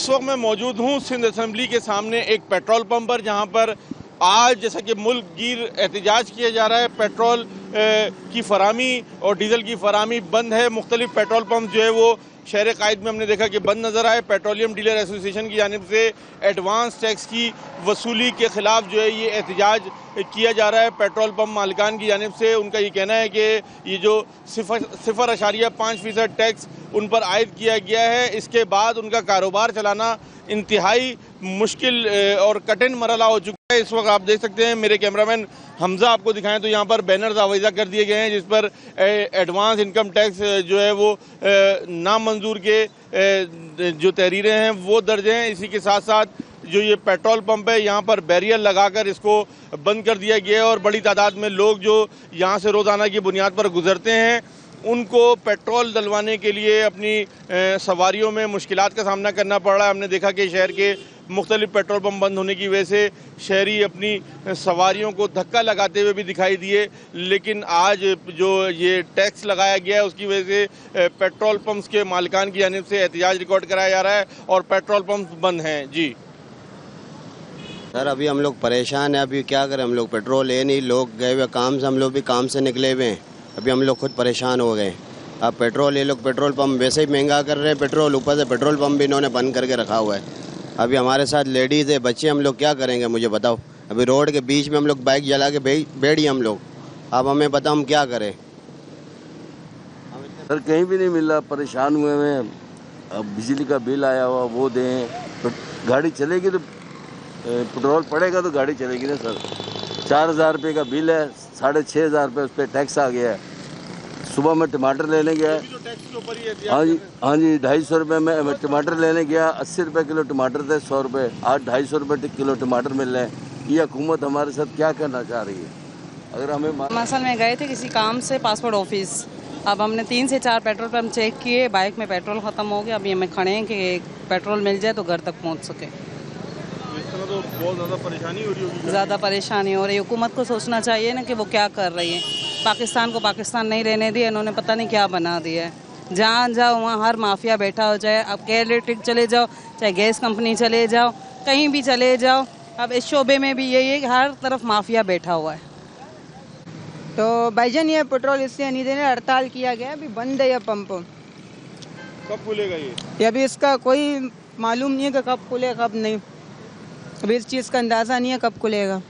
इस वक्त मैं मौजूद हूँ सिंध असेंबली के सामने एक पेट्रोल पंप पर, जहाँ पर आज जैसा कि मुल्क गिर एहतजाज किया जा रहा है। पेट्रोल की फरामी और डीजल की फरामी बंद है। मुख्तलिफ पेट्रोल पंप जो है वो शहर कायद में हमने देखा कि बंद नज़र आए। पेट्रोलियम डीलर एसोसिएशन की जानिब से एडवांस टैक्स की वसूली के ख़िलाफ़ जो है ये एहतजाज किया जा रहा है। पेट्रोल पंप मालिकान की जानिब से उनका ये कहना है कि ये जो 0.5% टैक्स उन पर आयद किया गया है, इसके बाद उनका कारोबार चलाना इंतहाई मुश्किल और कठिन मरहला हो चुका है। इस वक्त आप देख सकते हैं, मेरे कैमरामैन हमजा आपको दिखाएं तो यहाँ पर बैनर्स आवेजा कर दिए गए हैं जिस पर एडवांस इनकम टैक्स जो है वो नामंजूर के जो तहरीरें हैं वो दर्ज हैं। इसी के साथ साथ जो ये पेट्रोल पंप है यहाँ पर बैरियर लगाकर इसको बंद कर दिया गया है और बड़ी तादाद में लोग जो यहाँ से रोज़ाना की बुनियाद पर गुजरते हैं उनको पेट्रोल डलवाने के लिए अपनी सवारियों में मुश्किलात का सामना करना पड़ रहा है। हमने देखा कि शहर के मुख्तलिफ पेट्रोल पंप बंद होने की वजह से शहरी अपनी सवारियों को धक्का लगाते हुए भी दिखाई दिए, लेकिन आज जो ये टैक्स लगाया गया है उसकी वजह से पेट्रोल पंप्स के मालिकान की जानिब से एहतजाज रिकॉर्ड कराया जा रहा है और पेट्रोल पंप बंद हैं। जी सर, अभी हम लोग परेशान हैं। अभी क्या करें, हम लोग पेट्रोल है नहीं, लोग गए हुए काम से, हम लोग भी काम से निकले हुए हैं। अभी हम लोग खुद परेशान हो गए। अब पेट्रोल ये लोग पेट्रोल पंप वैसे ही महंगा कर रहे हैं पेट्रोल, ऊपर से पेट्रोल पंप भी इन्होंने बंद करके रखा हुआ है। अभी हमारे साथ लेडीज़ है, बच्चे, हम लोग क्या करेंगे मुझे बताओ। अभी रोड के बीच में हम लोग बाइक जला के बैठिए हम लोग। अब हमें बताओ हम क्या करें। सर कहीं भी नहीं मिल रहा, परेशान हुए हैं। अब बिजली का बिल आया हुआ वो दें तो गाड़ी चलेगी, तो पेट्रोल पड़ेगा तो गाड़ी चलेगी ना सर। 4,000 रुपये का बिल है, 6,500 रुपये उस पर टैक्स आ गया है। सुबह मैं टमाटर लेने गया, हाँ जी 250 रुपये में टमाटर लेने गया। 80 रुपये किलो टमाटर थे, 100 रुपये, आज 250 रुपये किलो टमाटर मिल रहे हैं। ये हुकूमत हमारे साथ क्या करना चाह रही है? अगर हमें मसल में गए थे किसी काम से पासपोर्ट ऑफिस, अब हमने 3 से 4 पेट्रोल पंप चेक किए, बाइक में पेट्रोल ख़त्म हो गया। अभी हमें खड़े हैं कि पेट्रोल मिल जाए तो घर तक पहुँच सके। तो बहुत ज़्यादा परेशानी हो रही होगी। ज़्यादा परेशानी हो रही है। हुकूमत को सोचना चाहिए ना कि वो क्या कर रही है। पाकिस्तान को पाकिस्तान नहीं रहने दिया इन्होंने, पता नहीं क्या बना दिया है। जहाँ जाओ वहाँ हर माफिया बैठा हो जाए। अब गैस इलेक्ट्रिक चले जाओ, चाहे गैस कंपनी चले जाओ, कहीं भी चले जाओ, अब इस शोबे में भी यही है कि हर तरफ माफिया बैठा हुआ है। तो भाईजान ये पेट्रोल इससे नहीं देने, हड़ताल किया गया, अभी बंद है यह पंप। कब खुलेगा ये? अभी इसका कोई मालूम नहीं है कि कब खुले कब नहीं। अभी इस चीज़ का अंदाज़ा नहीं है कब खुलेगा।